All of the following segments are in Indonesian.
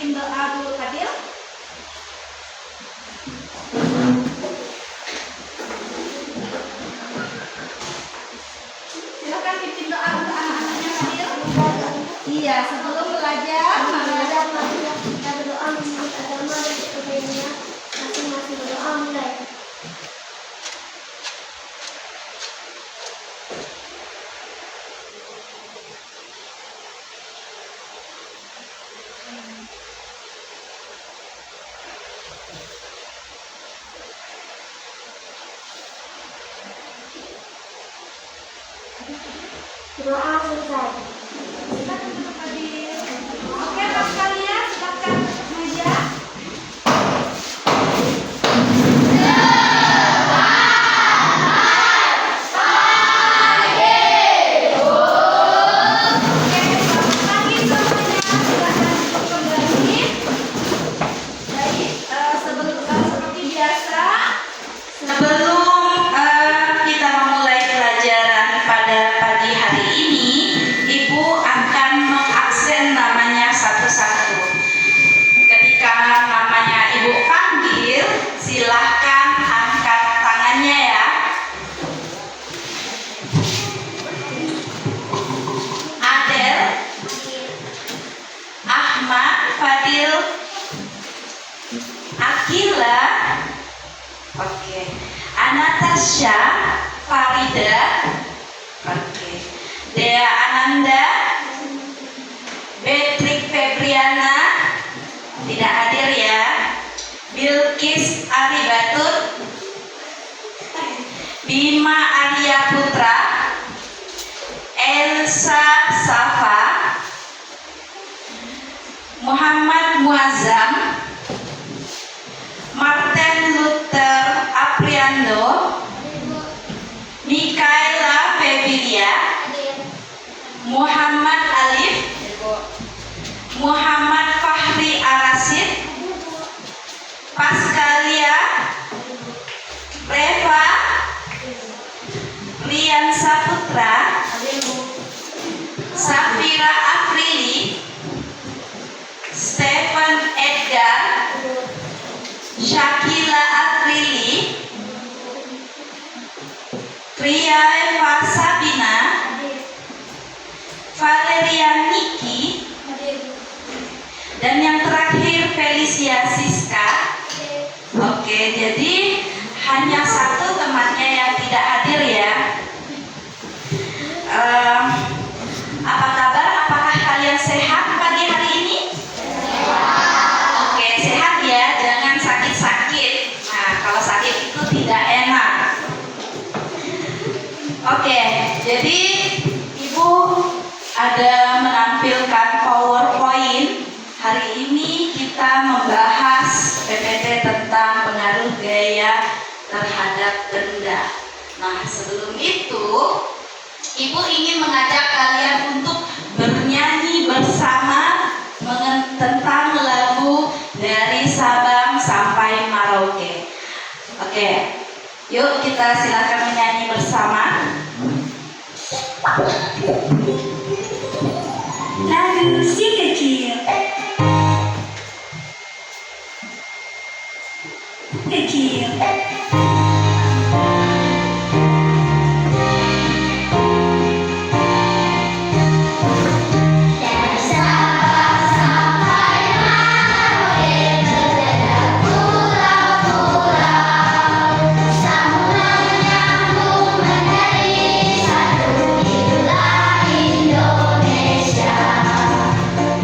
pimpin doa dulu Fadil. Silakan pimpin doa untuk anak-anaknya Fadil. Iya, sebelum belajar kita berdoa menurut agama dan sebagainya. Masing-masing berdoa mulai. Doa selesai. silakan untuk Fadil. Oke, Pak sekalian, silakan meja. Oke, selamat pagi semuanya. Silakan duduk kembali. Baik, seperti biasa. Sebelum kita memulai pelajaran pada pagi hari ini, Ibu akan mengabsen namanya satu-satu. Ketika namanya Ibu panggil, silahkan angkat tangannya ya. Adel, Ahmad, Fadil, Akila, oke, Anastasia, Farida, oke, Dea Ananda, Beatrix Febriana, tidak hadir ya. Bilkis Aribatut, Bima Arya Putra, Elsa Safa, Muhammad Muazzam, Martin Luther Apriando, Mikaela Febilia, Muhammad Alif, Muhammad Fahri Arasid, Pascalia, Reva, Rian Saputra, Safira Afrili, Stephen Edgar, Shakila Afrili, Tria Eva Sabina, Valeria Niki, dan yang terakhir Felicia Siska. Oke, jadi hanya satu temannya yang tidak hadir ya. Apa kabar? Apakah kalian sehat pagi hari ini? Oke, sehat ya, jangan sakit-sakit. Nah, kalau sakit itu tidak enak. Oke, jadi Ibu ada menampilkan PowerPoint. Hari ini kita membahas PPT tentang pengaruh gaya terhadap benda. Nah, sebelum itu Ibu ingin mengajak kalian untuk bernyanyi bersama tentang lagu dari Sabang sampai Merauke. Oke, yuk kita silakan menyanyi bersama. Lagu si kecil. Kecil.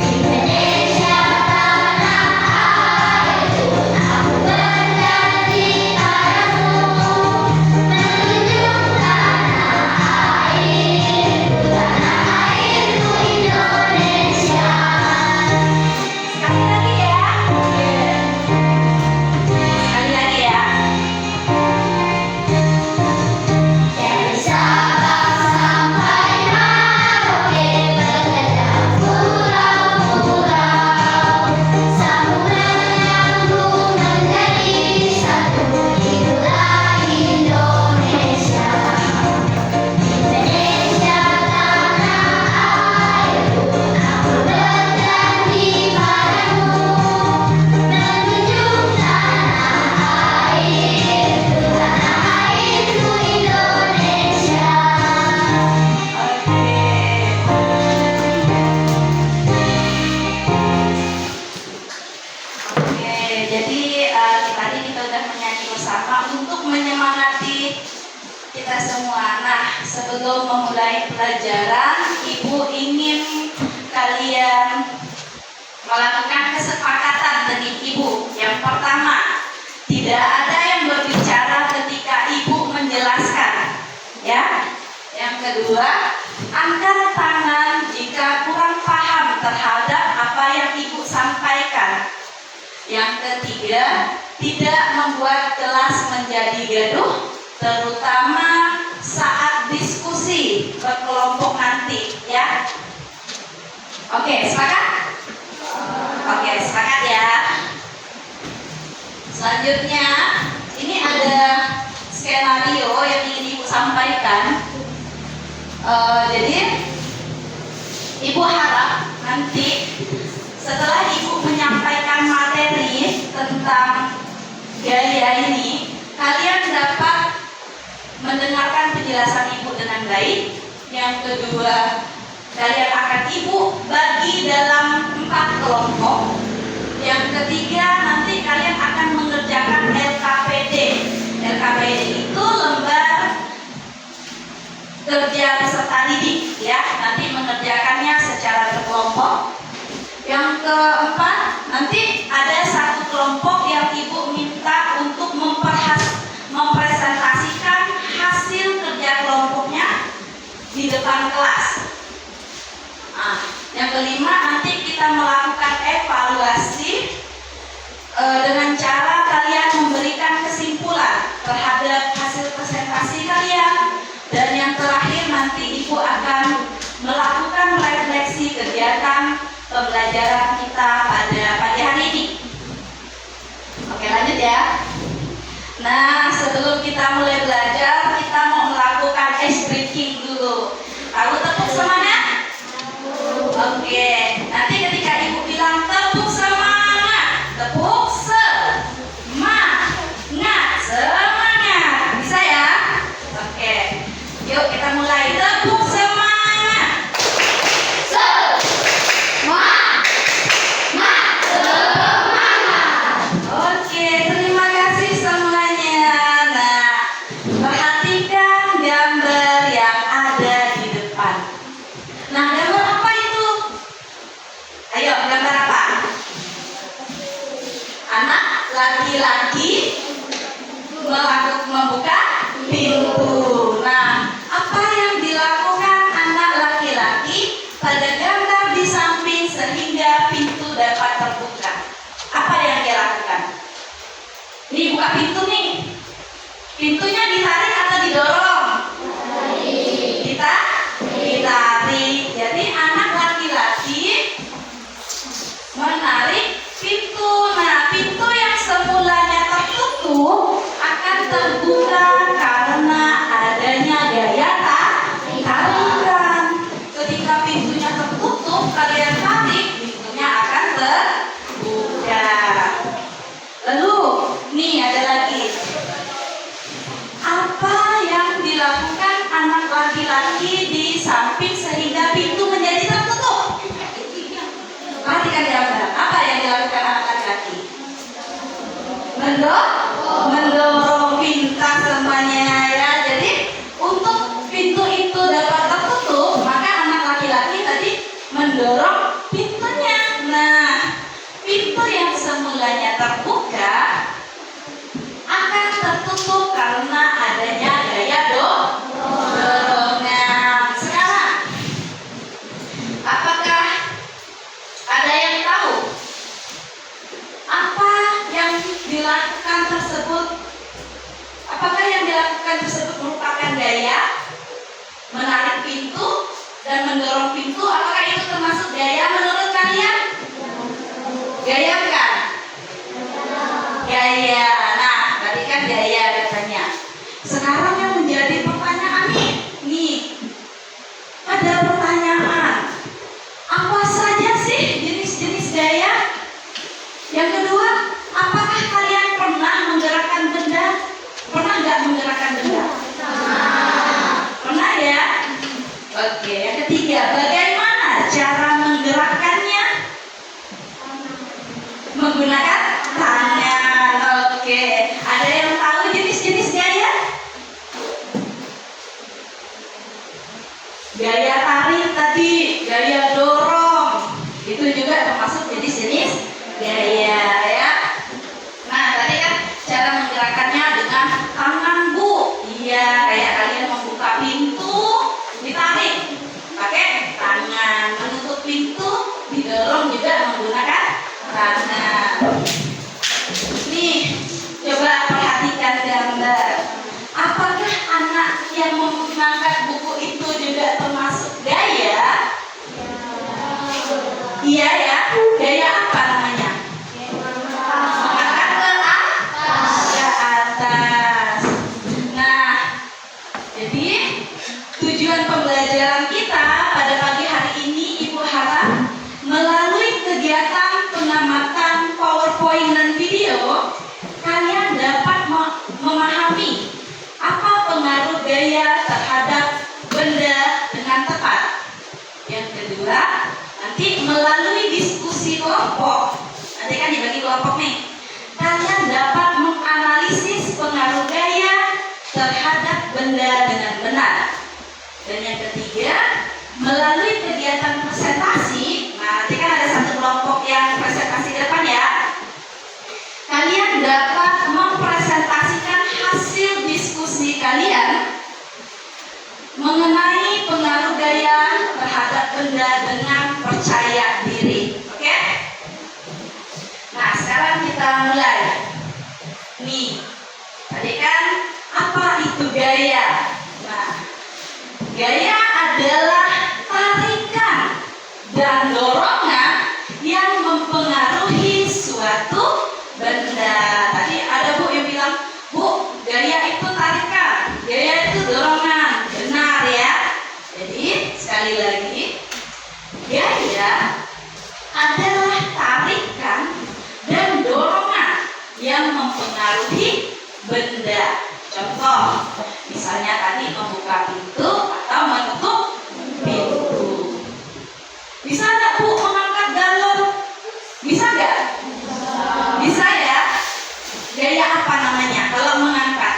Indonesia tanah airku, aku bernyanyi bersama untuk menyemangati kita semua. Nah, sebelum memulai pelajaran, Ibu ingin kalian melakukan kesepakatan dengan Ibu. Yang pertama, tidak ada yang berbicara ketika Ibu menjelaskan, ya. Yang kedua, angkat tangan jika kurang paham terhadap apa yang Ibu sampaikan. Yang ketiga, tidak membuat kelas menjadi gaduh, terutama saat diskusi berkelompok nanti, ya. Oke, sepakat? Oke, sepakat ya. Selanjutnya, ini ada skenario yang ingin Ibu sampaikan. Jadi, Ibu harap nanti setelah Ibu menyampaikan materi tentang gaya ini, kalian dapat mendengarkan penjelasan Ibu dengan baik. Yang kedua, kalian akan Ibu bagi dalam 4 kelompok. Yang ketiga, nanti kalian akan mengerjakan LKPD. LKPD itu lembar kerja peserta didik, ya. Nanti mengerjakannya secara berkelompok. Yang keempat, nanti ada 1 kelompok yang Ibu minta untuk mempresentasikan hasil kerja kelompoknya di depan kelas. Nah, yang kelima, nanti kita melakukan evaluasi dengan cara kalian memberikan kesimpulan terhadap hasil presentasi kalian. Dan yang terakhir, nanti Ibu akan melakukan refleksi kegiatan pembelajaran kita pada pagi hari ini. Oke, lanjut ya. Nah, sebelum kita mulai belajar, kita mau melakukan ice breaking dulu. Tahu tepuk semangat? Oke, nanti ketika Ibu bilang tepuk semangat, tepuk semangat, semangat. Bisa ya? Oke, yuk kita mulai. Tepuk semangat. Oke, terima kasih semuanya. Nah, perhatikan gambar yang ada di depan. Nah, gambar apa itu? Ayo, gambar apa? Anak laki-laki membuka pintu. Nah, apa yang dilakukan anak laki-laki pada gambar di samping sehingga pintu dapat terbuka? Apa yang dia lakukan? Ini buka pintu nih. Pintunya ditarik atau didorong? Ditarik. Jadi anak laki-laki menarik pintu. Nah, pintu yang semulanya tertutup akan terbuka karena adanya gaya tarikan. Ketika pintunya tertutup, kalian tarik, pintunya akan terbuka. Lalu, nih ada lagi. Apa yang dilakukan anak laki-laki di samping sehingga pintu menjadi tertutup? Perhatikan gambar. Apa yang dilakukan anak laki-laki? Mendorong pintu semuanya, ya. Jadi untuk pintu itu dapat tertutup, maka anak laki-laki tadi mendorong pintunya. Nah, pintu yang semulanya terbuka akan tertutup karena adanya gaya dorongan. Sekarang, apakah ada yang tahu apa yang dilakukan tersebut? Apakah yang dilakukan tersebut merupakan gaya menarik pintu dan mendorong pintu? Apakah itu termasuk gaya menurut kalian? Gaya kan? Gaya. Nah, tadi kan gaya katanya. Sekarang yang menjadi pertanyaan nih, ada pertanyaan. Apa saja sih jenis-jenis gaya? Yang kedua, apakah kalian pernah menggerakkan benda? Pernah nggak menggerakkan benda? Pernah ya? Oke, yang ketiga, bagaimana cara menggerakkannya? Menggunakan tangan. Oke, ada yang tahu mendorong juga menggunakan tangan. Nih, coba perhatikan gambar. Apakah anak yang mengangkat buku itu juga termasuk gaya? Iya ya, gaya apa namanya? Mengangkat ke atas. Nah, jadi tujuan pembelajaran kita pada pagi hari ini, Ibu harap melalui kegiatan pengamatan PowerPoint dan video, kalian dapat memahami apa pengaruh gaya terhadap benda dengan tepat. Yang kedua, nanti melalui diskusi kelompok, nanti kan dibagi kelompok nih, kalian dapat menganalisis pengaruh gaya terhadap benda dengan benar. Dan yang ketiga, melalui kegiatan presentasi, nah nanti kan ada satu kelompok yang presentasi ke depan ya, kalian dapat mempresentasikan hasil diskusi kalian mengenai pengaruh gaya terhadap benda dengan percaya diri. Oke? Nah, sekarang kita mulai. Nih, tadi kan apa itu gaya? Nah, gaya adalah tarikan dan dorongan yang mempengaruhi suatu benda. Tadi ada Bu yang bilang, Bu, gaya itu tarikan, gaya itu dorongan. Benar ya? Jadi sekali lagi, gaya adalah tarikan dan dorongan yang mempengaruhi benda. Contoh, misalnya tadi membuka pintu atau menutup pintu. Bisa nggak Bu mengangkat galon? Bisa nggak? Bisa ya? Gaya apa namanya kalau mengangkat?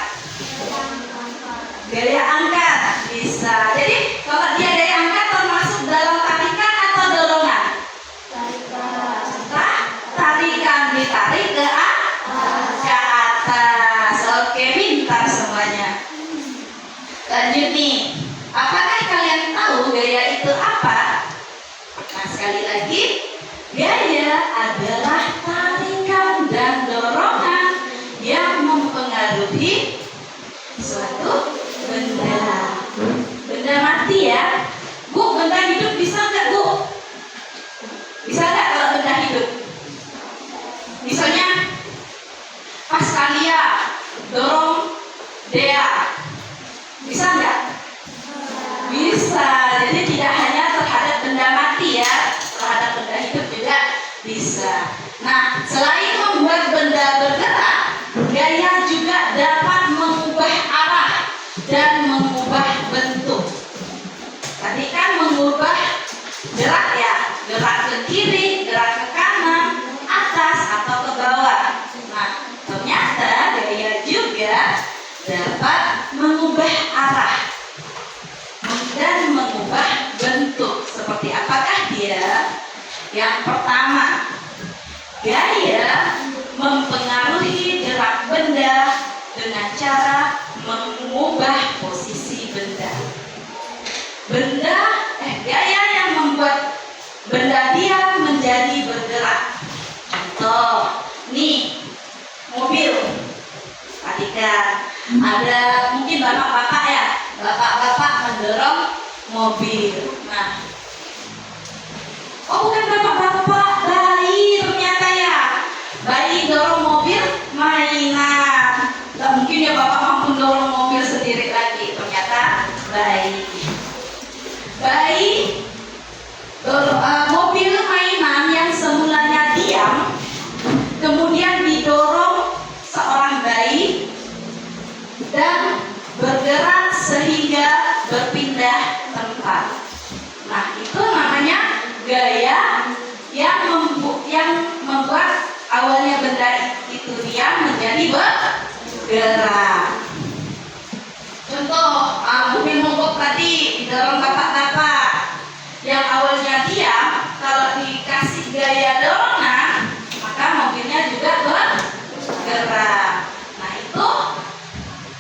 Gaya angkat. Bisa. Jadi kalau dia gaya angkat termasuk dalam tarikan atau dorongan? Tarikan, ditarik ke atas. Oke, pintar semuanya. Lanjut nih. Apakah kalian tahu gaya itu apa? Nah, sekali lagi, gaya adalah tarikan dan dorongan yang mempengaruhi suatu benda. Benda mati ya. Bu, benda hidup bisa nggak Bu? Bisa nggak kalau benda hidup? Misalnya pas kalian dorong Dea, bisa nggak? Bisa. Jadi tidak hanya terhadap benda mati ya, terhadap benda hidup juga bisa. Nah, selain membuat benda bergerak, gaya juga dapat mengubah arah dan mengubah bentuk. Tadi kan mengubah gerak ya, gerak ke kiri, gerak ke kanan, atas atau ke bawah. Nah, ternyata gaya juga dapat mengubah arah dan mengubah bentuk. Seperti apakah dia? Yang pertama, gaya mempengaruhi gerak benda dengan cara mengubah posisi benda. Gaya yang membuat benda dia menjadi bergerak. Contoh, nih mobil. Perhatikan, ada mungkin bapak-bapak ya, bapak-bapak mendorong mobil. Nah, oh bukan bapak-bapak, bayi ternyata ya. Bayi dorong mobil mainan. Gak mungkin ya bapak mampu dorong mobil sendiri lagi. Ternyata bayi. Bayi mobil mainan yang semulanya diam, kemudian didorong seorang bayi dan bergerak sehingga berpindah tempat. Nah, itu namanya gaya yang membuat awalnya benda itu diam menjadi bergerak. Contoh, mobil mogok tadi didorong bapak-bapak yang awalnya diam, kalau dikasih gaya dorongan, maka mobilnya juga bergerak. Nah, itu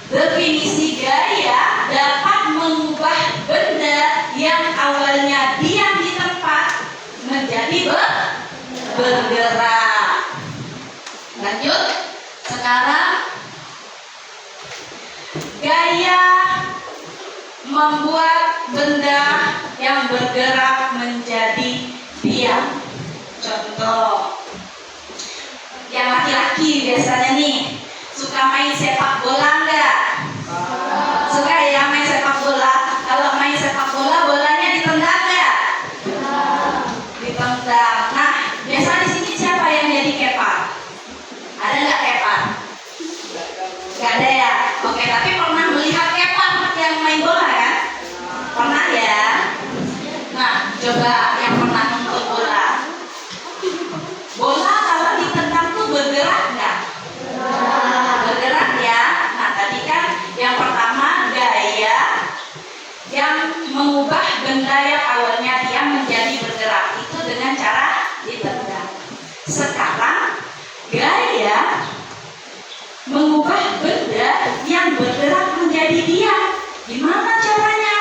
definisi gaya dapat mengubah benda yang awalnya diam di tempat menjadi bergerak. bergerak. Lanjut. Sekarang gaya membuat benda yang bergerak menjadi diam. Contoh, yang laki-laki biasanya nih suka main sepak bola enggak? Suka ya main sepak bola. Kalau main sepak bola, bolanya ditendang enggak? Ditendang. Nah, biasa di sini siapa yang jadi kepar? Ada nggak kepar? Nggak ada ya. Oke, tapi pernah melihat kepar yang main bola kan? Pernah ya. Nah, coba yang pernah nonton bola. Bola kalau ditendang tuh bergerak nggak? Bergerak ya. Nah, tadi kan yang pertama gaya yang mengubah benda yang awalnya diam menjadi bergerak itu dengan cara ditendang. Sekarang gaya mengubah benda yang bergerak menjadi diam. Gimana caranya?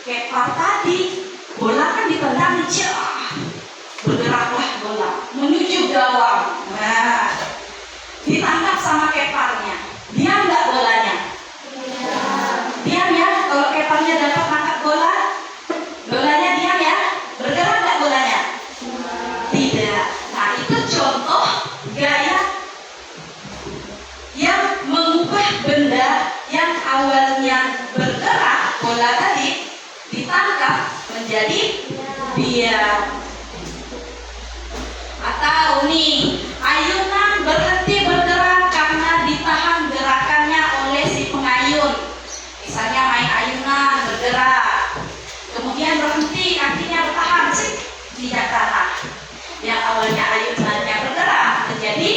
Kepar tadi, bola kan ditendang, bergeraklah bola menuju gawang. Nah, ditangkap sama keparnya. Diam nggak bolanya? Diam ya. Kalau keparnya dapat tangkap bola, bolanya diam ya. Bergerak nggak bolanya? Tidak. Nah, itu contoh gaya yang mengubah benda yang awalnya bergerak, bola tadi ditangkap menjadi diam. Atau nih, ayunan berhenti bergerak karena ditahan gerakannya oleh si pengayun. Misalnya main ayunan bergerak, kemudian berhenti, kakinya bertahan di tanah. Yang awalnya ayunannya bergerak menjadi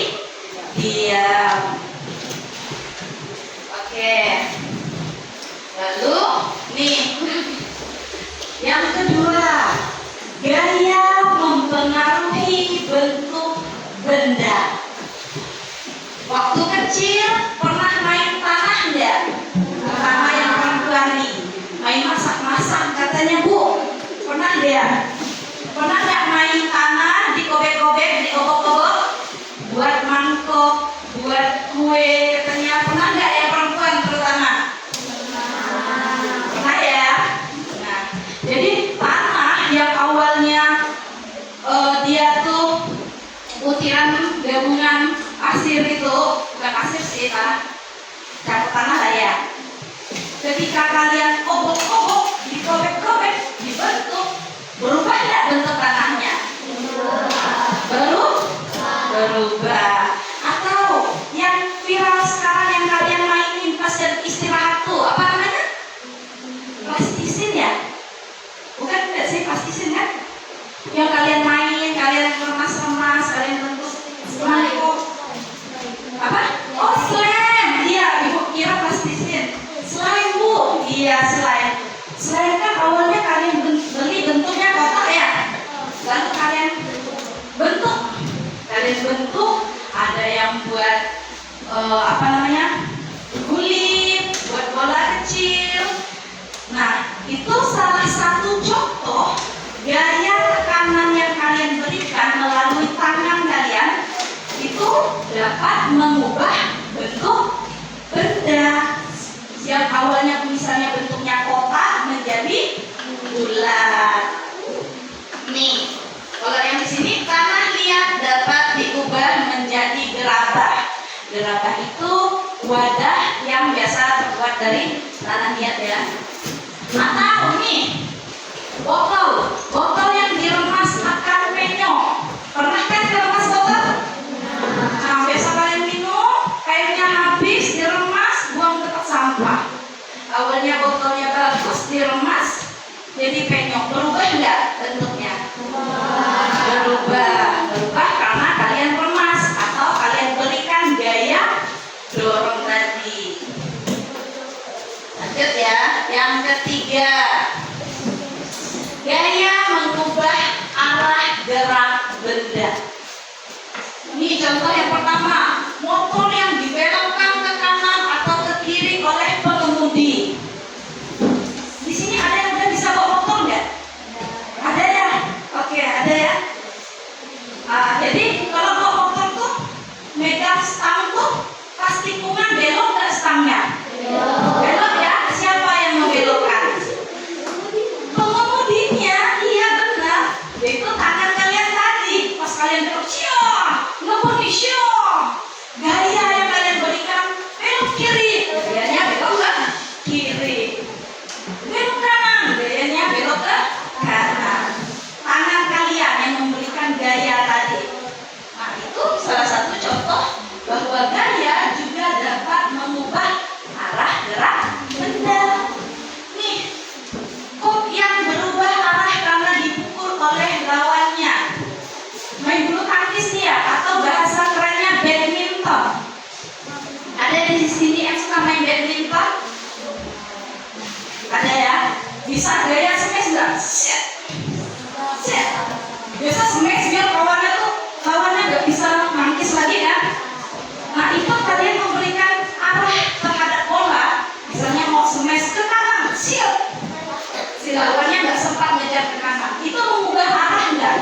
diam. Oke. Lalu nih, yang kedua, gaya mempengaruhi bentuk benda. Waktu kecil pernah main tanah enggak? Terutama yang perempuan nih, main masak-masak katanya Bu. Pernah enggak? Pernah enggak main tanah, dikobek-kobek, diobok-obok, buat mangkok, buat kue katanya? Pernah enggak yang perempuan terutama? Pernah ya? Nah, jadi tanah yang awalnya dia tuh butiran gabungan pasir itu, bukan pasir sih, campur tanah lah ya. Ketika kalian obok-obok, dikobek-kobek, dibentuk, berubah nggak bentuk tanahnya? Berubah. Atau yang viral sekarang yang kalian mainin pas istirahat tuh, apa namanya? Plastisin ya? Bukan enggak sih plastisin kan? Yang kalian main, kalian remas-remas, kalian bentuk mangkok. Apa? Oh, slime. Iya, Ibu kira plastisin. Slime Bu. Iya, slime. Slime kan awalnya kalian beli bentuknya kotak ya. Lalu kalian bentuk. Ada yang buat apa namanya? Kulit, buat bola kecil. Nah, itu salah satu contoh gaya tekanan yang kalian berikan melalui tangan kalian itu dapat mengubah bentuk benda yang awalnya misalnya bentuknya kotak menjadi bulat. Nih, kalau yang di sini tanah liat dapat diubah menjadi gerabah. Gerabah itu wadah yang biasa terbuat dari tanah liat ya. Atau nih, botol yang diremas akan penyok. Pernah kan diremas botol? Nah, biasa kalian minum, airnya habis, diremas, buang ke tempat sampah. Awalnya botolnya bagus, diremas, jadi penyok. Berubah nggak bentuknya? Berubah karena kalian remas atau kalian berikan gaya dorong tadi. Lanjut ya, yang ketiga. Gaya mengubah arah gerak benda. Ini contoh yang pertama, motor yang dibelokkan ke kanan atau ke kiri oleh pengemudi. Di sini ada yang udah bisa bawa motor nggak? Ada ya? Oke, ada ya. Jadi kalau bawa motor tuh megang stang tuh pas tikungan belok nggak stangnya? Belok ya. Siapa yang membelokkan? Pengemudinya. Iya benar. Itu tangan kalian tadi. Pas kalian belok, syok, ngebut syok. Gaya yang kalian berikan belok kiri. Gayanya belok ke kiri. Belok kanan. Gayanya belok ke kanan. Tangan kalian yang memberikan gaya tadi. Nah itu salah satu contoh bahwa gaya juga dapat mengubah arah gerak benda. Nih, kok yang berubah arah karena dipukul oleh lawannya. Main bulu tangkis nih ya, atau bahasa kerennya badminton. Ada di sini yang suka main badminton? Ada ya? Bisa gaya smash nggak? Set. Biasa smash biar lawannya nggak bisa nangkis lagi kan? Nah itu kalian memberikan arah terhadap bola. Misalnya mau smash ke kanan, siap. Si lawannya nggak sempat ngejar ke kanan. Itu mengubah arah nggak?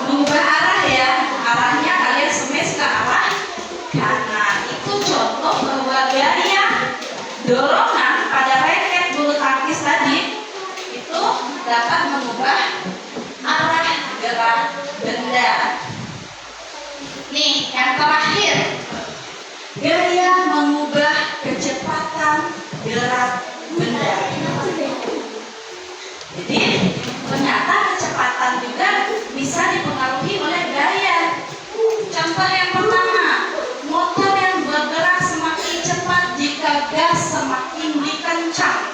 Mengubah arah ya. Arahnya kalian smash ke arah kanan. Itu contoh bahwa gaya dorongan pada raket bulu tangkis tadi itu dapat mengubah arah gerak benda. Nih, yang terakhir, gaya mengubah kecepatan gerak benda. Jadi, ternyata kecepatan juga bisa dipengaruhi oleh gaya. Contoh yang pertama, motor yang bergerak semakin cepat jika gas semakin dikencang.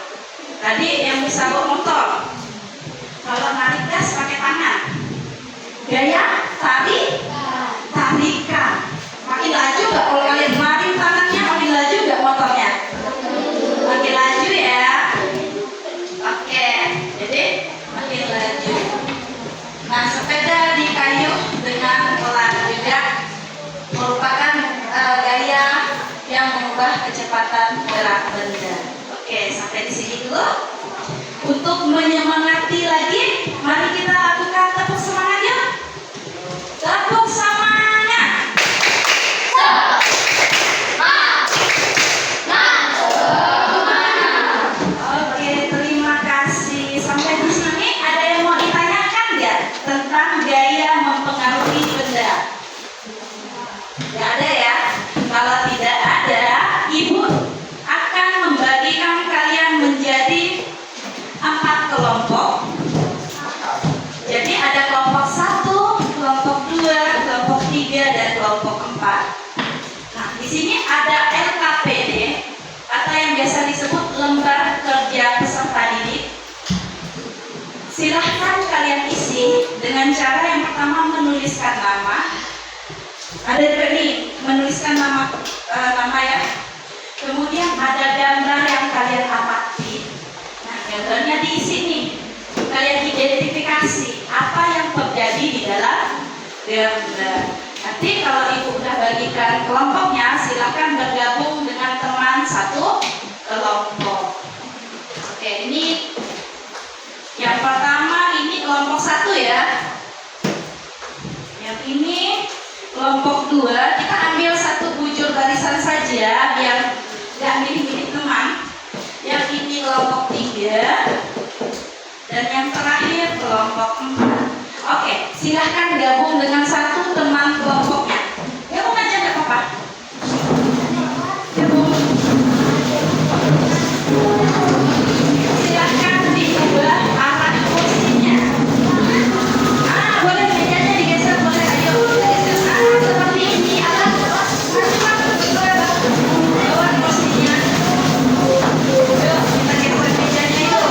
Tadi yang bisa bawa motor, kalau narik gas pakai tangan, gaya tarikan. Makin laju nggak kalau kalian narik tangannya, makin laju nggak motornya? Makin laju ya. Oke, jadi makin laju. Nah, sepeda dikayuh dengan pelan juga merupakan gaya yang mengubah kecepatan gerak benda. Oke, sampai di sini dulu. Untuk menyemangati lagi, mari kita lakukan tepuk semangat yuk. Tepuk semangat. Oke, terima kasih. Sampai di sini ada yang mau ditanyakan ya tentang gaya mempengaruhi benda? Tidak ada ya. Kalau tidak ada, Ibu akan membagikan kalian menjadi 4 kelompok. Jadi ada kelompok 1, kelompok 2, kelompok 3, dan kelompok 4. Nah, di sini ada LKPD atau yang biasa disebut lembar kerja peserta didik. Silahkan kalian isi dengan cara yang pertama menuliskan nama. Ada juga nih menuliskan nama ya. Kemudian ada gambar yang kalian amati. Nah, gambarnya diisi nih. Kalian identifikasi apa yang terjadi di dalam gambar. Nanti kalau Ibu udah bagikan kelompoknya, silakan bergabung dengan teman satu kelompok. Oke, ini yang pertama, ini kelompok 1 ya. Yang ini kelompok 2. Kita ambil satu bujur barisan saja biar nggak milih-milih teman. Yang ini kelompok 3. Dan yang terakhir kelompok 4. Oke, silahkan gabung dengan satu teman kelompoknya. Gabung aja nggak apa-apa. Gabung. Silahkan diubah arah kursinya. Boleh mejanya digeser, boleh. Ayo geser. Seperti ini. Bawa kursinya. Yuk, kita geser mejanya itu.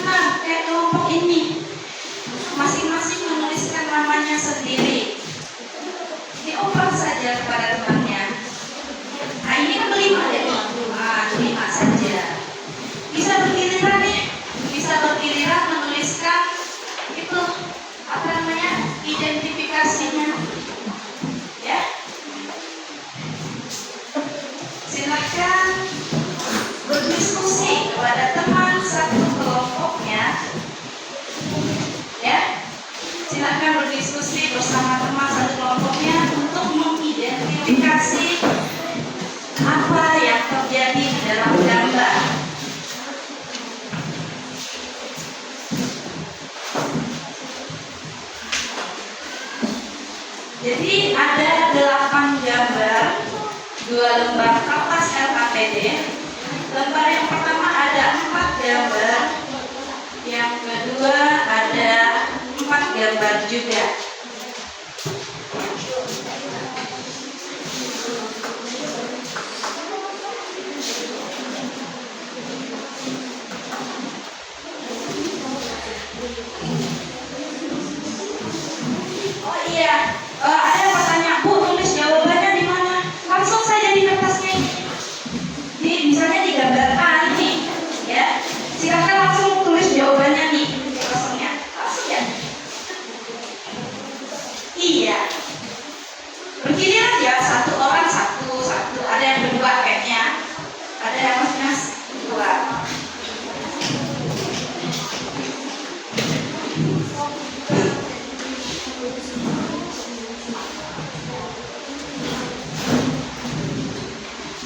Nah, kayak kelompok ini masing-masing menuliskan namanya sendiri. Dioper saja kepada temannya. Nah, ini kan kelima ya. Kelima saja. Bisa bergiliran nih. Bisa bergiliran menuliskan itu apa namanya? Identifikasinya. Ya. Silahkan berdiskusi kepada teman satu kelompoknya. Ya. Silahkan berdiskusi bersama teman satu kelompoknya untuk mengidentifikasi apa yang terjadi di dalam gambar. Jadi ada 8 gambar, 2 lembar kertas LKPD. Lembar yang pertama ada 4 gambar, yang kedua ada 4 gambar juga. Oh iya, ada yang bertanya, Bu, tulis jawabannya di mana? Langsung saja di kertasnya ini. Misalnya di gambar A ini, ya. Silakan langsung tulis jawabannya nih, kosongnya. Langsung ya. Iya. Bergiliran ya, satu orang satu. Ada yang berdua kayaknya. Ada yang mas dua.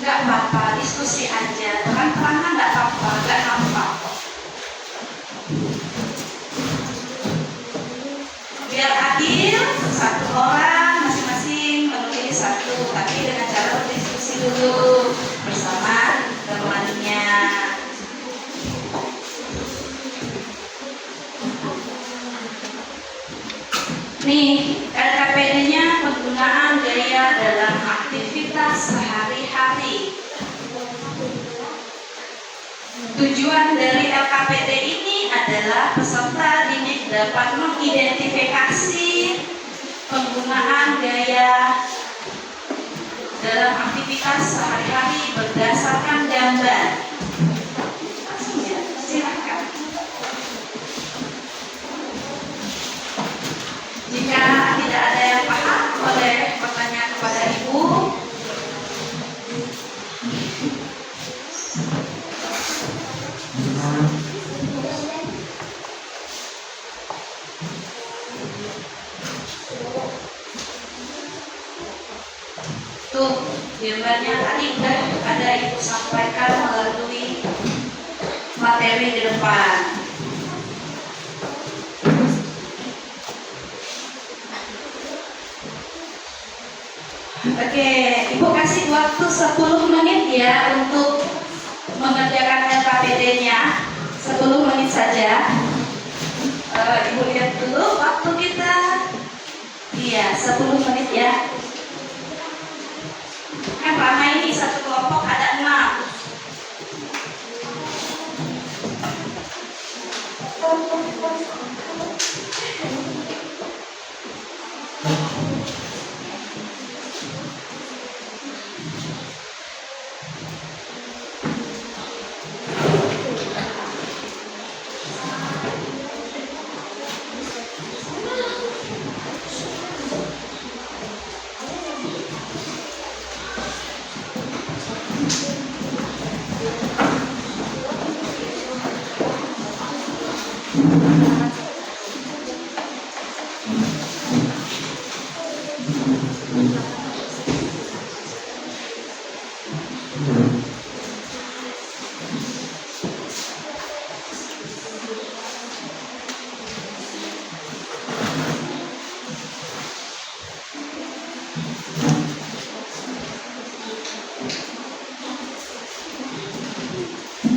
Nggak apa-apa, diskusi aja. Terang-terangan nggak apa-apa, nggak nampak kok. Biar adil, satu orang masing-masing menulis satu, tapi dengan cara berdiskusi dulu bersama temannya. Nih, LKPD-nya penggunaan gaya dalam aktivitas sehari-hari. Tujuan dari LKPD ini adalah peserta didik dapat mengidentifikasi penggunaan gaya dalam aktivitas sehari-hari berdasarkan gambar. Langsung ya, silakan. Jika tidak ada yang paham, boleh bertanya kepada Ibu. Tuh, gambarnya tadi udah ada Ibu sampaikan melalui materi di depan. Oke, Ibu kasih waktu 10 menit ya untuk mengerjakan LKPD-nya. 10 menit saja. Ibu lihat dulu waktu kita. Iya, 10 menit ya. Kan ramai ini, satu kelompok ada 6.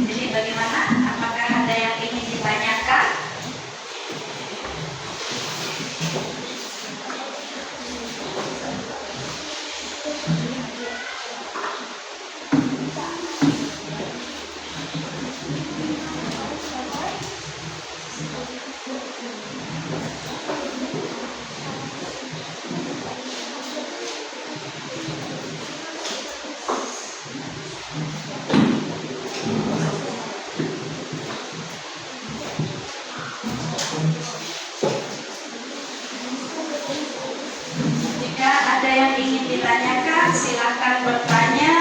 Jadi bagaimana? Apakah ada yang ingin ditanyakan? silakan bertanya.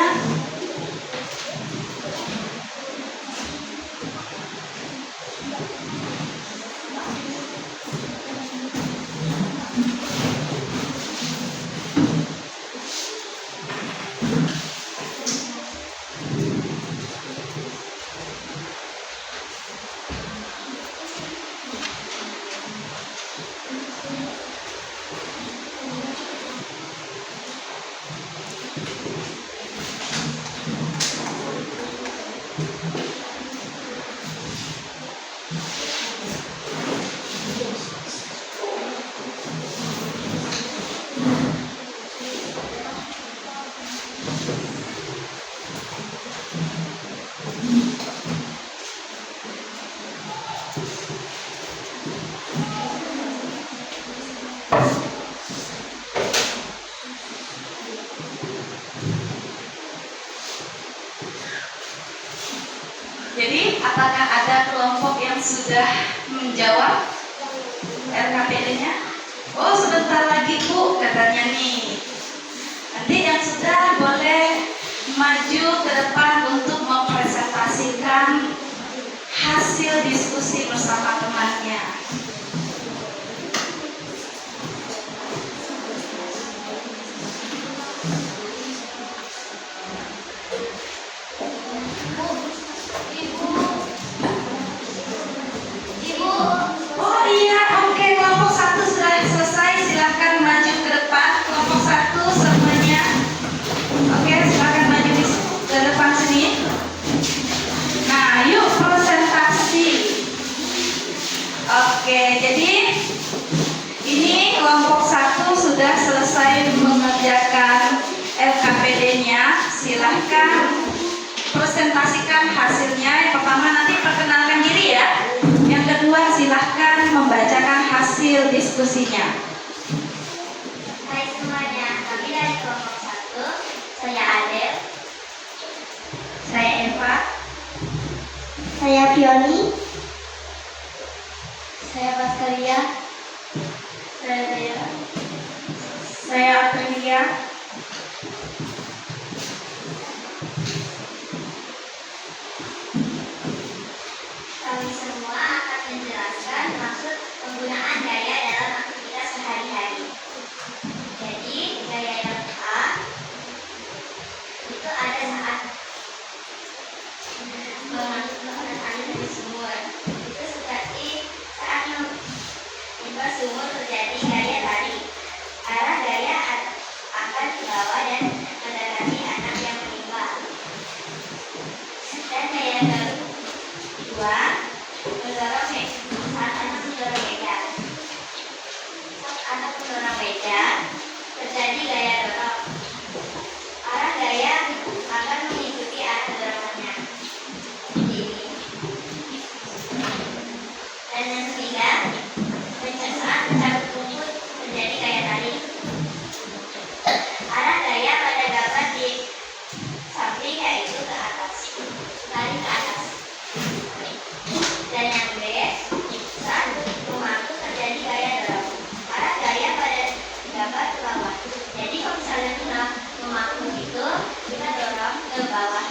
Jadi, apakah ada kelompok yang sudah menjawab RKPD-nya? Oh, sebentar lagi Bu, katanya nih. Nanti yang sudah boleh maju ke depan untuk mempresentasikan hasil diskusi bersama temannya. Oh iya, oke, kelompok 1 sudah selesai, silahkan maju ke depan. Kelompok 1 semuanya. Oke, silahkan maju ke depan sini. Nah, yuk presentasi. Oke, jadi ini kelompok 1 sudah selesai mengerjakan LKPD-nya. Silahkan presentasikan hasilnya. Yang pertama nanti perkenalkan diri ya. Yang kedua silahkan membacakan hasil diskusinya. Hai semuanya, kami dari kelompok 1. Saya Adel. Saya Eva. Saya Fioni. Saya Baskaria. Saya Aprilia. Kami semua akan menjelaskan maksud penggunaan gaya dalam aktivitas sehari-hari. Jadi, gaya yang A itu ada saat memasukkan air dari sumur. Itu seperti saat menimba sumur terjadi gaya tarik. Arah gaya akan ke bawah dan mendekati anak yang menimba. Dan gaya kedua, mendorong saat anak mendorong meja. Saat anak mendorong meja, terjadi gaya dorong. Arah gaya akan mengikuti arah dorongannya. Ini. Dan yang ketiga, saat mencabut rumput terjadi gaya tarik. Arah gaya pada gambar di samping yaitu ke atas, tarik ke atas. Dan yang B, saat memaku terjadi gaya dorong. Arah gaya pada gambar ke bawah. Jadi kalau misalnya kita memaku itu, kita dorong ke bawah.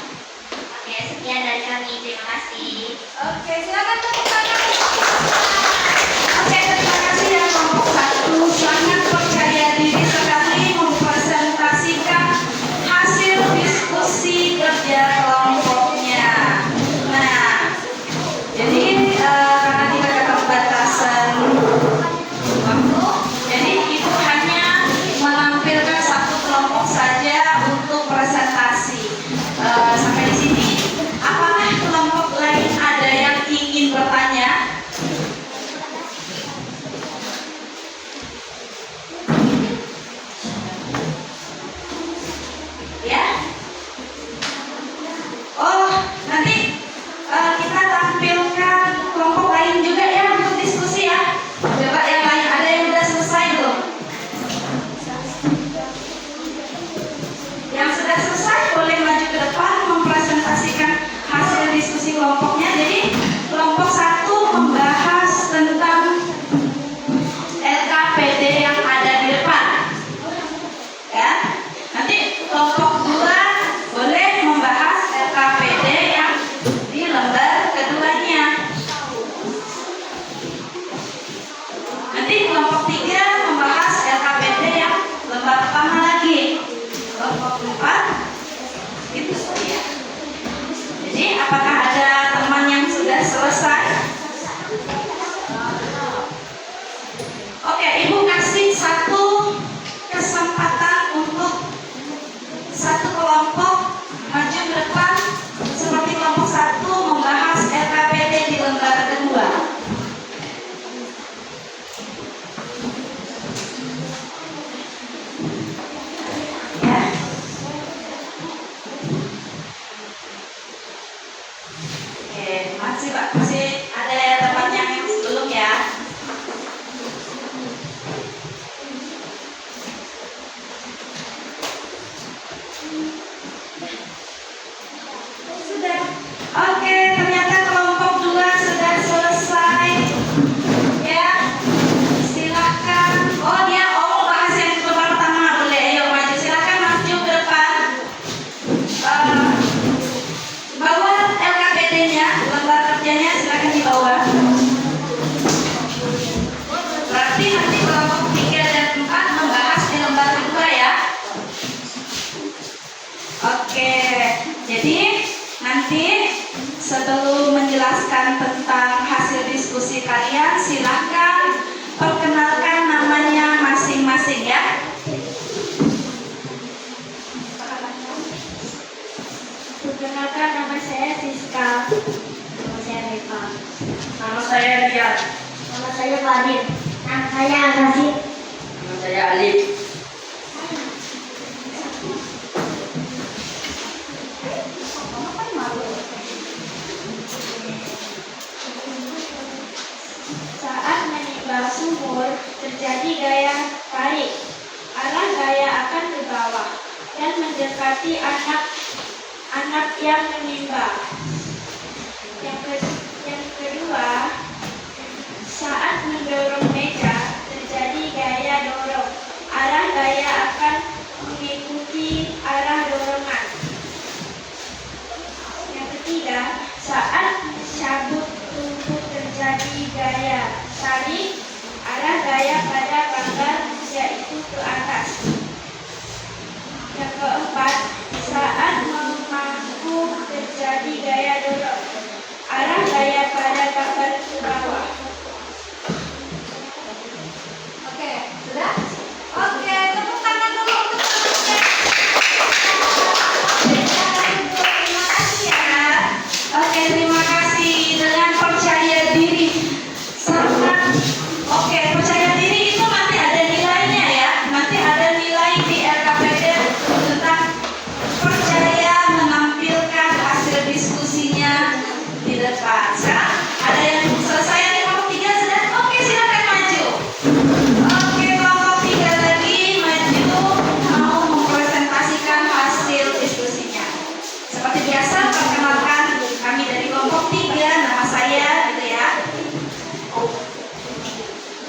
Oke, sekian dari kami. Terima kasih. Oke, silakan tepuk tangan. Oke, terima kasih ya kelompok 1. Sangat percaya diri sekali mempresentasikan hasil diskusi kerja kelompoknya. Nah, jadi karena tidak ada pembatasan waktu, jadi ibu hanya menampilkan satu kelompok saja untuk presentasi. Sampai di sini. Apakah kelompok lain ada yang ingin bertanya? kelompok maju ke depan seperti kelompok 1 membahas LKPD di lembar kedua. Ya. Oke, masih Pak, masih ada ya tempat yang belum ya? Sudah. Oke, ternyata kelompok 2 sudah selesai. Ya, silakan. Oh, dia bahas yang lembar pertama boleh. Ayo maju, silakan maju ke depan. Bawa LKPD-nya, lembar kerjanya silakan dibawa. Berarti nanti kelompok 3 dan 4 membahas di lembar kedua ya. Oke, jadi nanti sebelum menjelaskan tentang hasil diskusi kalian, silakan perkenalkan namanya masing-masing ya. Perkenalkan, nama saya Siska. Nama saya Reva. Nama saya Rian. Nama saya Fadil. Nama saya Agasif. Nama saya Alif. Saat menimba sumur, terjadi gaya tarik. Arah gaya akan ke bawah dan mendekati anak yang menimba. Yang kedua, saat mendorong meja, terjadi gaya dorong. Arah gaya akan mengikuti arah dorongan. Yang ketiga, saat cabut tumpuk terjadi gaya tarik, arah gaya pada pangkal yaitu ke atas. Yang keempat, saat memangku terjadi gaya dorong, arah gaya pada pangkal ke bawah. Oke, sudah? Oke, tepuk tangan dulu untuk teman-teman. Terima kasih ya. Oke, terima kasih. Dengan percaya diri serta percaya diri itu nanti ada nilainya ya. Nanti ada nilai di LKPD tentang percaya menampilkan hasil diskusinya di depan. Sekarang ada yang selesai di kelompok 3 sudah? Oke, silakan maju. Oke, kelompok 3 lagi maju mau mempresentasikan hasil diskusinya. Seperti biasa, perkenalkan kami dari kelompok 3, nama saya gitu ya.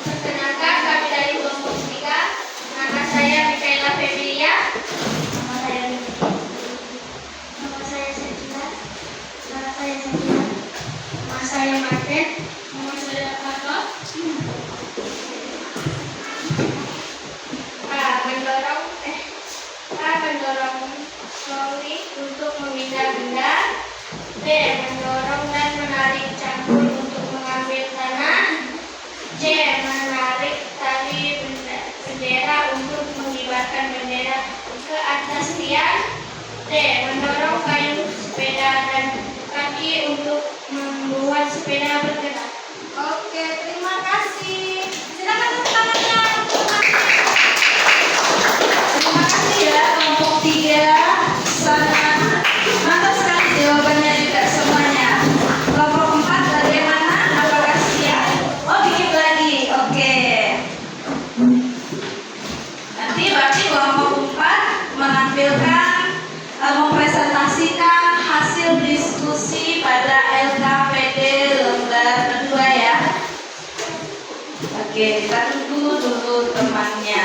Perkenalkan, kami dari kelompok 3. Nama saya Mikaela Febilia. Nama saya Lili. Nama saya Sajila. Nama saya Sajila. Nama saya Martin. Nama saya Kakak. A. Mendorong troli untuk memindah benda. B. Mendorong dan menarik cangkul untuk mengambil tanah. C. Menarik tali bendera untuk mengibarkan bendera ke atas tiang. D. Mendorong kayu sepeda dan kaki untuk membuat sepeda bergerak. Oke, terima kasih. Silakan tepuk tangannya. Terima kasih ya kelompok 3. Sangat mantap sekali jawabannya juga semuanya. Kelompok 4 bagaimana? Apakah siap? Oh, dikit lagi. Oke. Nanti berarti kelompok 4 menampilkan mempresentasikan hasil diskusi pada LKPD lembar kedua ya. Oke, kita tunggu dulu temannya.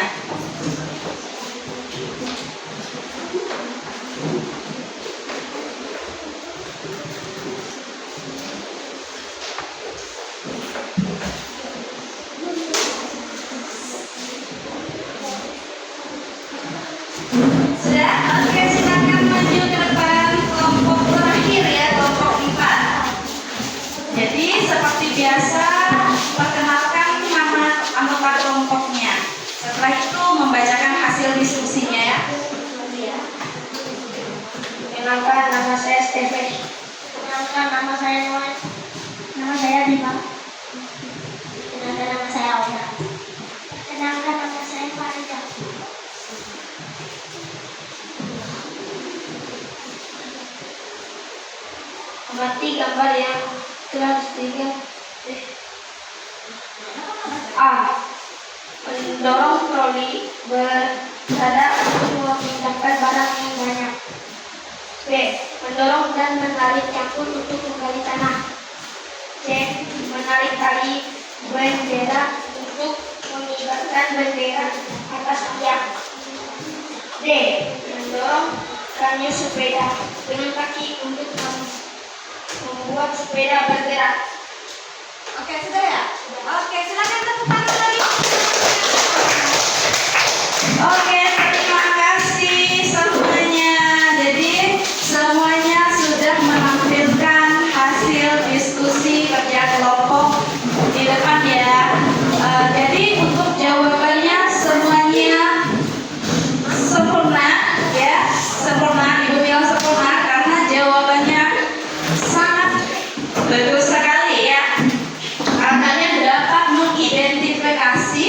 Sudah? Oke, silakan maju ke depan kelompok terakhir ya, kelompok 4. Jadi seperti biasa, perkenalkan nama anggota Perkenalkan, nama saya Stefan. Perkenalkan, nama saya Noel. Nama saya Bima. Perkenalkan, nama saya Aura. Perkenalkan, nama saya Farida. Amati gambar yang telah disediakan. A. Mendorong troli berada untuk memindahkan barang yang banyak. B. Mendorong dan menarik cangkul untuk menggali tanah. C. Menarik tali bendera untuk mengibarkan bendera atas tiang. D. Mendorong rangnya sepeda dengan kaki untuk membuat sepeda bergerak. Oke, sudah ya? Oke, silakan tepuk tangan lagi. Oke, terima kasih semuanya. Jadi semuanya sudah menampilkan hasil diskusi kerja kelompok di depan ya. Jadi untuk jawabannya semuanya sempurna ya, sempurna. Ibu bilang sempurna karena jawabannya sangat bagus sekali ya. Kalian dapat mengidentifikasi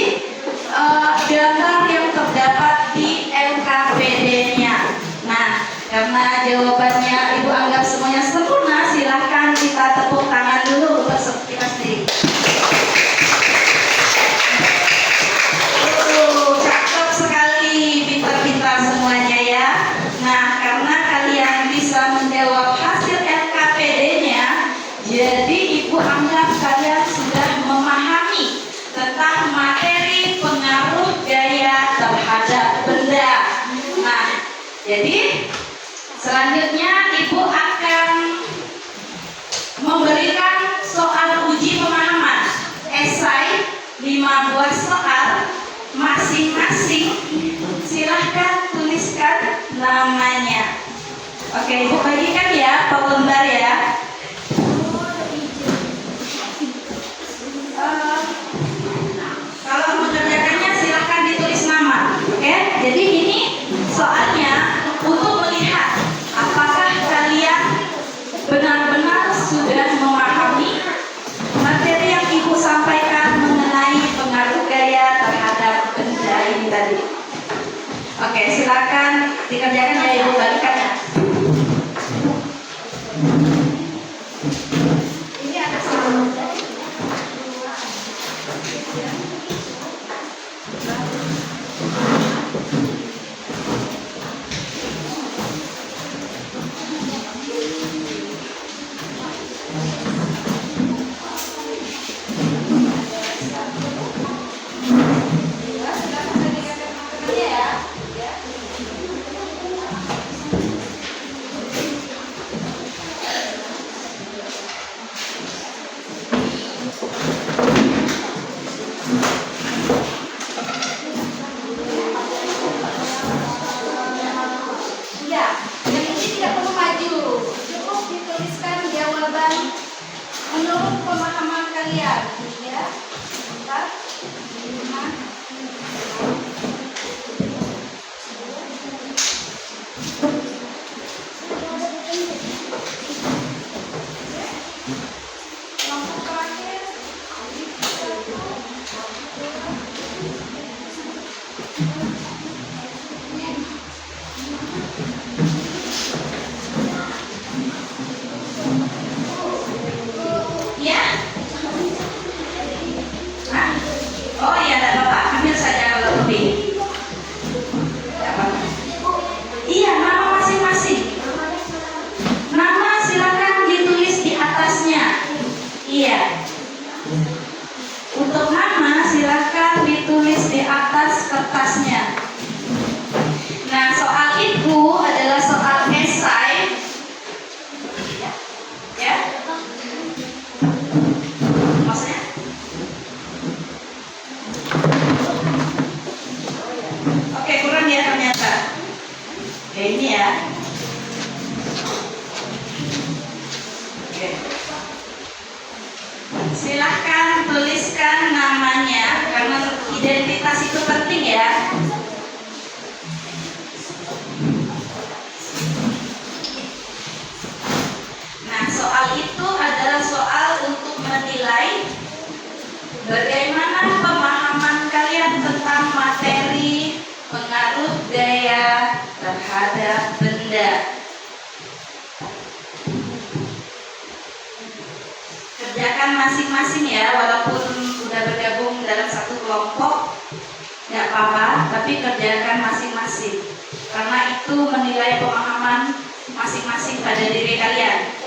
gambar yang terdapat di LKPD-nya. Nah, karena jawabannya Ibu anggap semuanya sempurna, silahkan kita tepuk tangan dulu untuk kita sendiri. Cakep sekali, pintar-pintar semuanya ya. Nah, karena kalian bisa menjawab hasil LKPD-nya, jadi Ibu anggap kalian sudah memahami tentang materi pengaruh gaya terhadap benda. Nah, jadi selanjutnya Ibu akan memberikan soal uji pemahaman esai 5 buah soal masing-masing. Silahkan tuliskan namanya. Oke, Ibu bagikan ya per lembar ya. Kalau mengerjakannya silahkan ditulis nama. Oke, jadi ini soalnya untuk melihat apakah kalian benar-benar sudah memahami materi yang Ibu sampaikan mengenai pengaruh gaya terhadap benda ini tadi. Oke, silakan dikerjakan ya Ibu, balikan ya. Ini ada soal. Menurut pemahaman kalian, ya, bentar, 5. Kelompok terakhir, Ya. Nah. Oh iya, tidak apa-apa. Ambil saja kalau lebih. Tidak apa-apa. Iya, nama masing-masing. Nama silakan ditulis di atasnya. Iya. Untuk nama silakan ditulis di atas kertasnya. Nah, soal itu adalah soal esai. Ya. Maksudnya? Oke, kurang ya ternyata. Ya ini ya. Oke. Silahkan tuliskan namanya karena identitas itu penting ya. kerjakan masing-masing ya, walaupun udah bergabung dalam satu kelompok nggak apa-apa, tapi kerjakan masing-masing karena itu menilai pemahaman masing-masing pada diri kalian.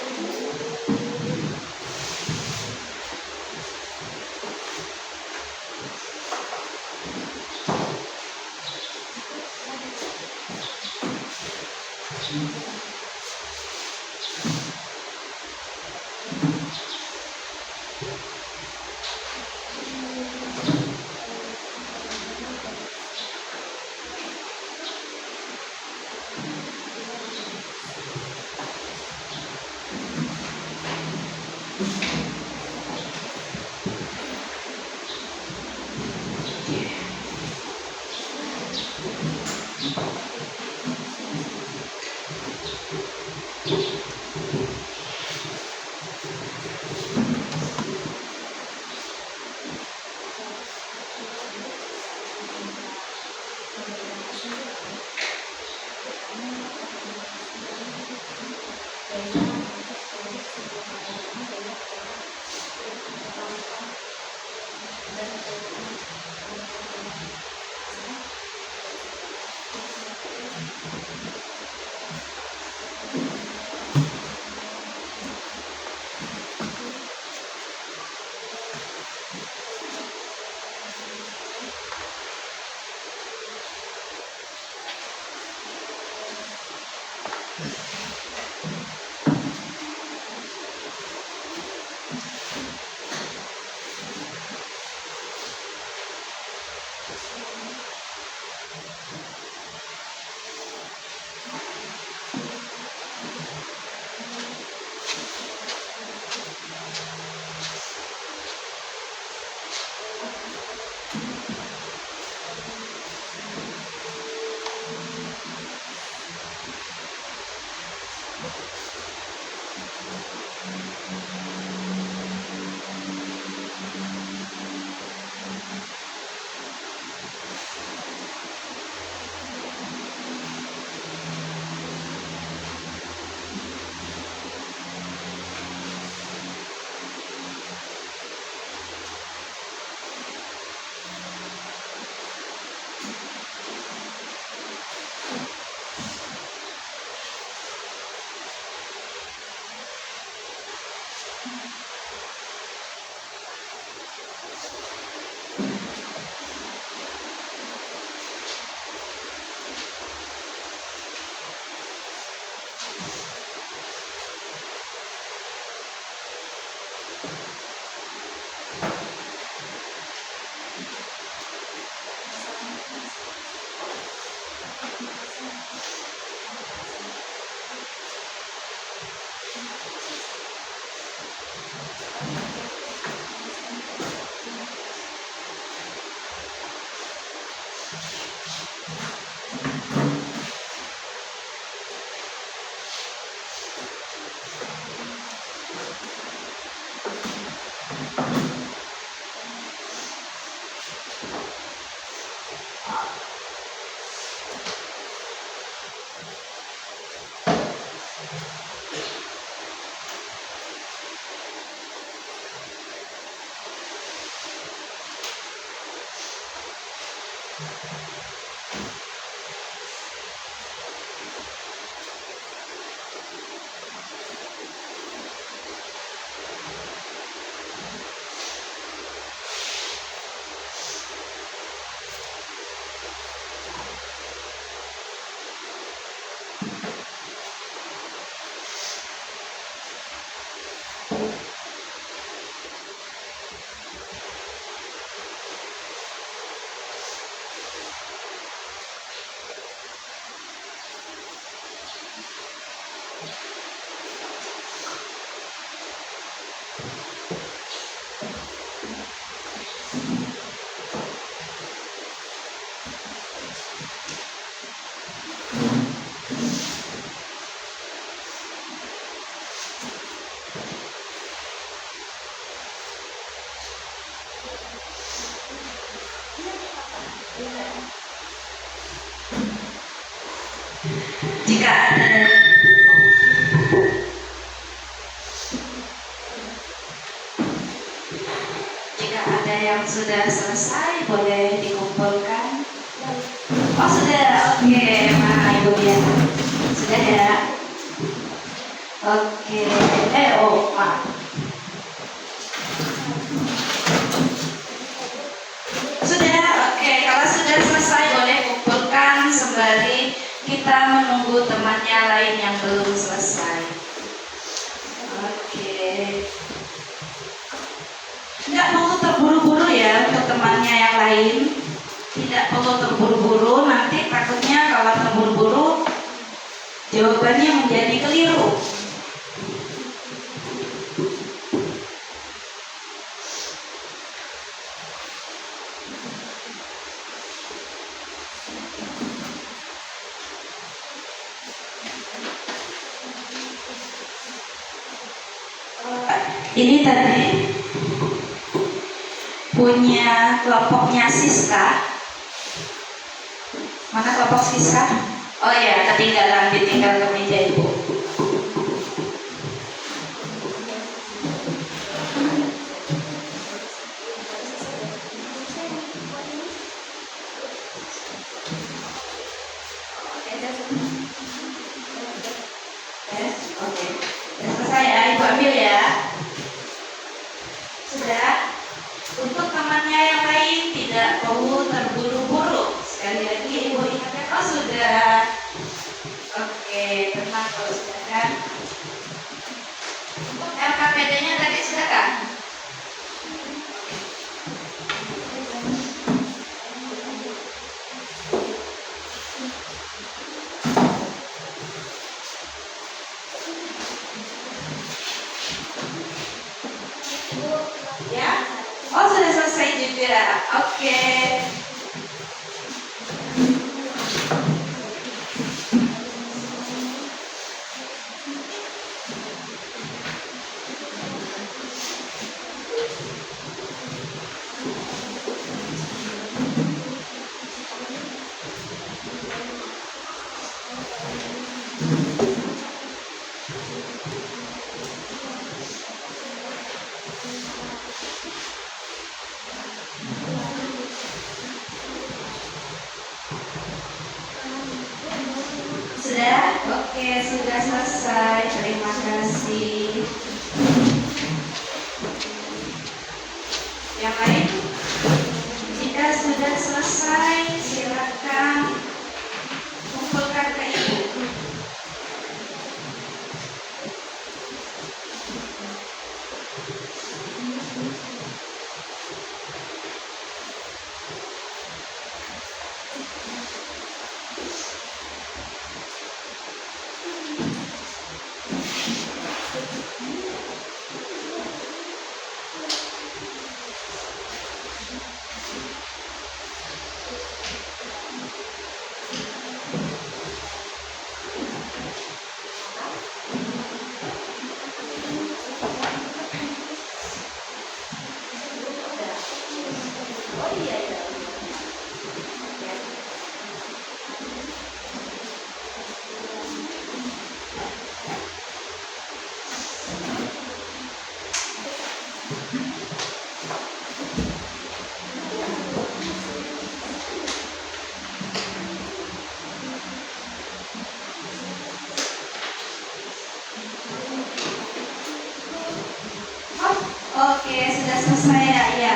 Oke, maaf. Sudah, oke. Kalau sudah selesai boleh kumpulkan sembari kita menunggu temannya lain yang belum selesai. Oke. Tidak perlu terburu-buru ya untuk temannya yang lain. Tidak perlu terburu-buru, nanti takutnya kalau terburu-buru jawabannya menjadi keliru. Ini tadi punya kelompoknya Siska. Mana kelompok Siska? Oh ya, ketinggalan, ditinggal ke meja ibu. Oke, selesai ya, ibu ambil ya. Sudah. Untuk temannya yang lain tidak perlu terburu-buru. Sekali lagi ibu ingatkan. Oh sudah. Oke, tenang kalau sudah kan. Untuk LKPD-nya tadi sudah kan? Ya? Oh sudah selesai juga. Oke. Sudah? Oke, sudah selesai. Terima kasih. Yang lain? Jika sudah selesai, silakan kumpulkan ke ibu. Oh iya ya. Oke, sudah selesai ya? Ya.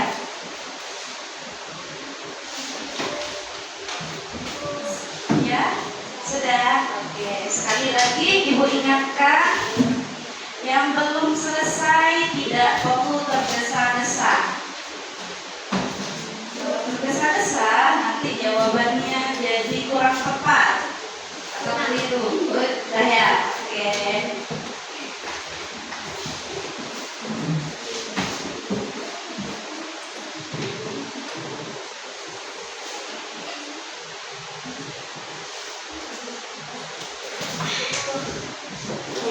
Ya, sudah. Oke, sekali lagi ibu ingatkan, yang belum selesai tidak perlu tergesa-gesa. Kalau tergesa-gesa, nanti jawabannya jadi kurang tepat atau keliru. Udah ya? Oke.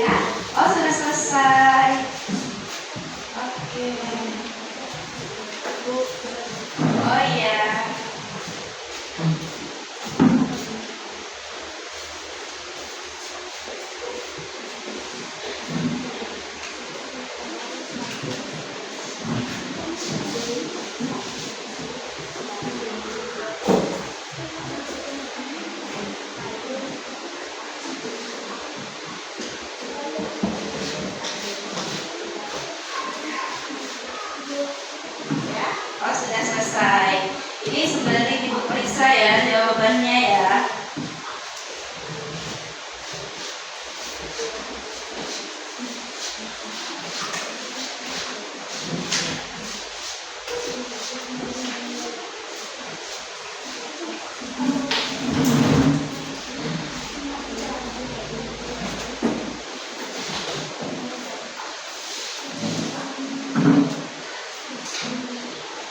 Ya, oh sudah selesai. Oke. Oh iya. ya jawabannya ya.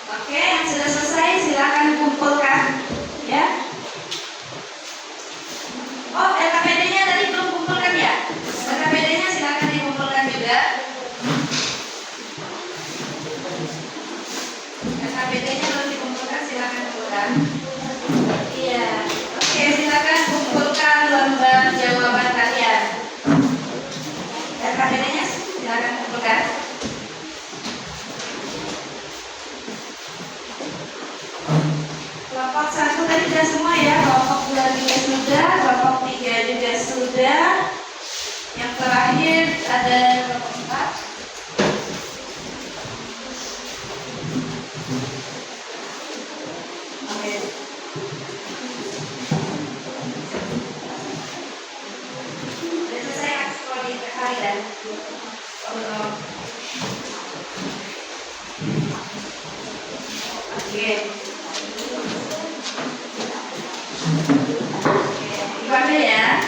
Oke, yang sudah selesai silakan kumpulkan ya. Oh, LKPD-nya tadi belum kumpulkan ya? LKPD-nya silakan dikumpulkan juga. LKPD-nya belum dikumpulkan, silakan kumpulkan. Iya. Oke, silakan kumpulkan lembar jawaban kalian. LKPD-nya silakan kumpulkan. Kelompok 1 tadi sudah semua ya, kelompok 2 juga sudah, kelompok 3 juga sudah. Yang terakhir ada kelompok 4. Oke. Sudah selesai ekspor di kalian. Oke. Gimana ya?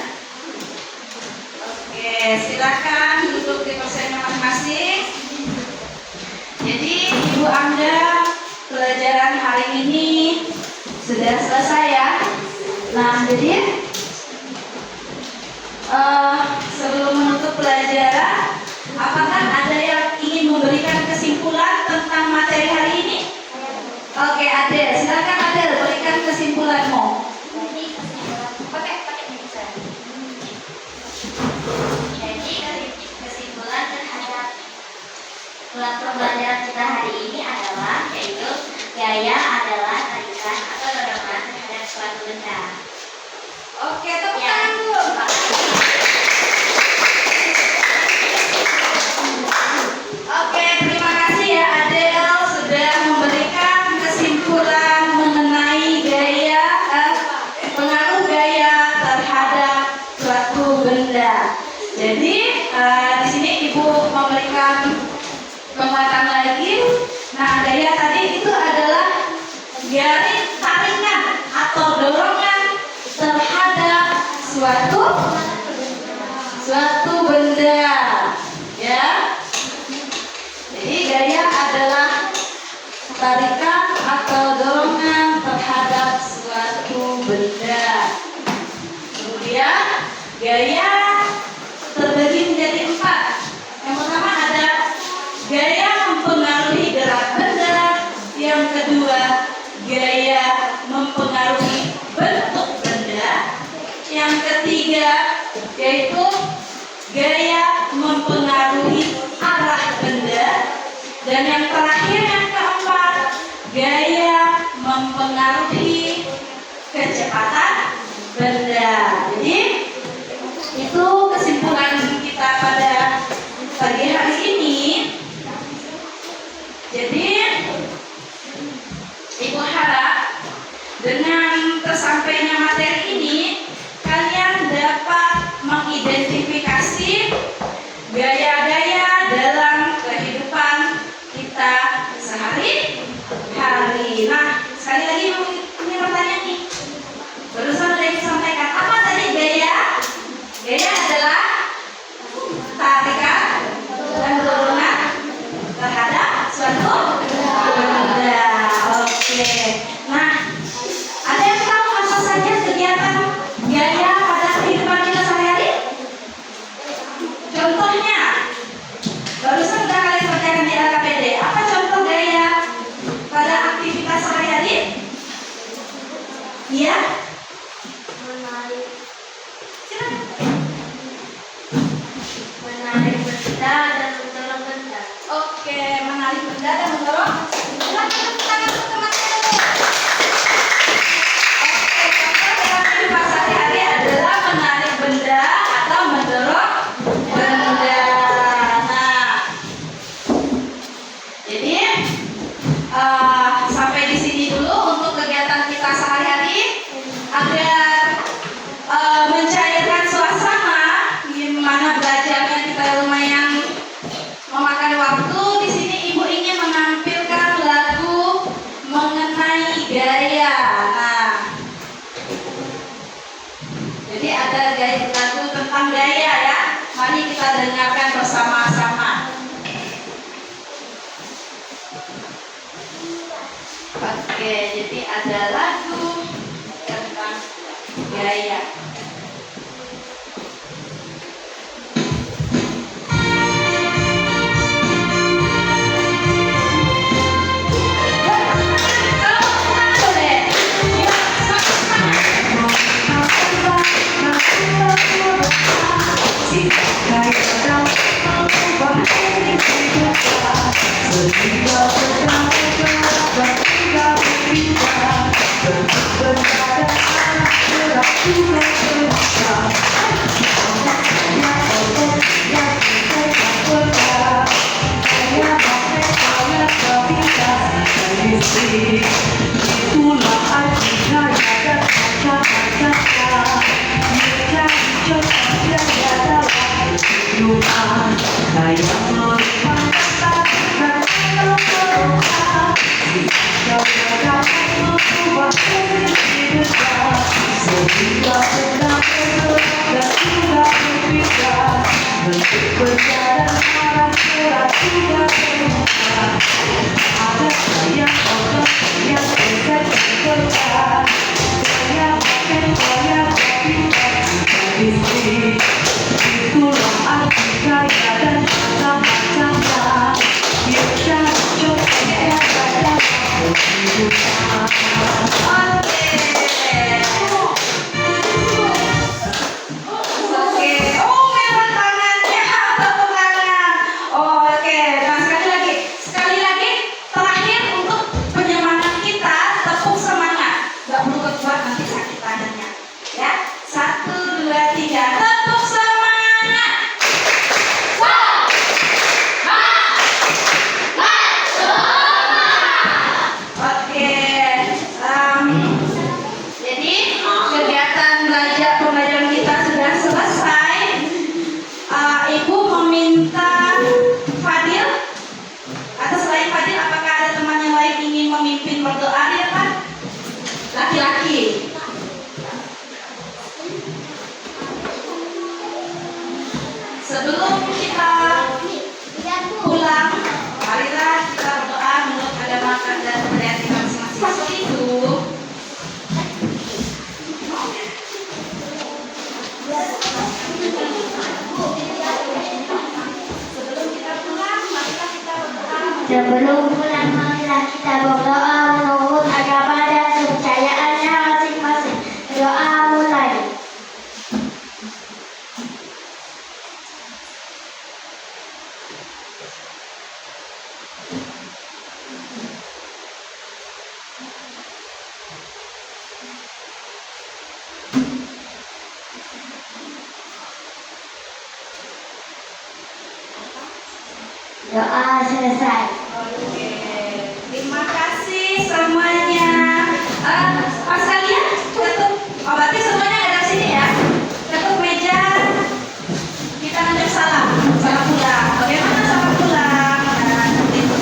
Oke, silakan duduk di kursinya masing-masing. Jadi ibu Anda pelajaran hari ini sudah selesai ya. Nah, jadi sebelum menutup pelajaran, apakah ada yang ingin memberikan kesimpulan tentang materi hari ini? Oke, Adel, silakan Adel berikan kesimpulanmu. Kesimpulan terhadap pembelajaran kita hari ini adalah yaitu gaya adalah tarikan atau dorongan terhadap suatu benda. Oke, tepuk tangan dulu. Oke, terima kasih ya Adel sudah memberikan kesimpulan mengenai pengaruh gaya terhadap suatu benda. Jadi di sini ibu memberikan penguatan lagi. Nah, gaya tadi itu adalah garis tarikan atau dorongan terhadap suatu benda, ya. Jadi gaya adalah tarikan atau dorongan terhadap suatu benda. Kemudian gaya terbagi menjadi 4. Yang pertama ada gaya mempengaruhi gerak benda. Yang kedua, gaya mempengaruhi bentuk benda. Yang ketiga, yaitu gaya mempengaruhi arah benda. Dan yang terakhir, yang keempat, gaya mempengaruhi kecepatan benda. Jadi itu kesimpulan kita pada pagi hari ini. Jadi ibu harap dengan tersampainya materi ini kalian dapat mengidentifikasi gaya-gaya dalam kehidupan kita sehari-hari. Nah, sekali lagi ini pertanyaan nih. Barusan sudah disampaikan apa tadi gaya? Gaya adalah tarikan dan dorongan terhadap suatu benda. Oke. Nah, ada yang tahu apa saja kegiatan gaya pada kehidupan kita sehari-hari? Contohnya, barusan sudah kalian kerjakan di LKPD. Apa contoh gaya pada aktivitas sehari-hari? Iya? Menarik benda dan mendorong benda. Oke, menarik benda dan mendorong. Silakan tepuk tangan untuk teman-teman. Oke, contoh dalam kehidupan sehari-hari adalah menarik benda atau mendorong benda. Nah, jadi sampai di sini dulu untuk kegiatan kita sehari-hari. karena belajarnya kita lumayan memakan waktu, di sini ibu ingin menampilkan lagu mengenai gaya. Nah, jadi ada lagu tentang gaya ya. Mari kita dengarkan bersama-sama. Oke, jadi ada lagu tentang gaya. Itulah arti gaya dan kata-kata menjadi contoh gaya dalam kehidupan. Gaya melihat dan berubah. Gaya dapat mengubah kehidupan sehingga benar dan sudah berbeda. Bentuk berjalan arah gerak sudah berubah. Ada gaya orang yang dekat bergerak, gaya makan gaya berpindah tradisi. Itulah arti gaya dan macam-macamnya. Biasa contohnya dalam kehidupan. Oke, oh merah tangannya, tepuk tangan. Oke, nah sekali lagi, terakhir untuk penyemangat kita, tepuk semangat. Gak perlu kuat nanti sakit tangannya. Ya, 1, 2, 3, tepuk semangat. Oke, jadi kegiatan pembelajaran kita sudah selesai. Ibu meminta Fadil, atau selain Fadil, apakah ada teman yang lain ingin memimpin berdoa ya Pak? Laki-laki. Sebelum kita pulang, marilah kita berdoa menurut agama dan budaya kita masing-masing. Itu sebelum pulang, marilah kita berdoa menurut agama dan kepercayaannya masing-masing. Doa mulai. Doa selesai. oke. Terima kasih semuanya. Mas kalian ketuk, berarti semuanya ada sini ya. Ketuk meja. Kita nanti salam pulang. Bagaimana salam pulang? Nah, itu.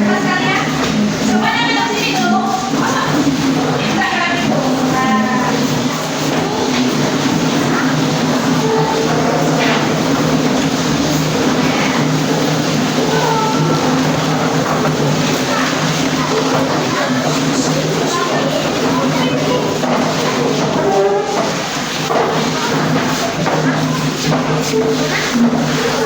Mas kalian semuanya duduk sini dulu. Kita kira gitu. Nah. Terima kasih.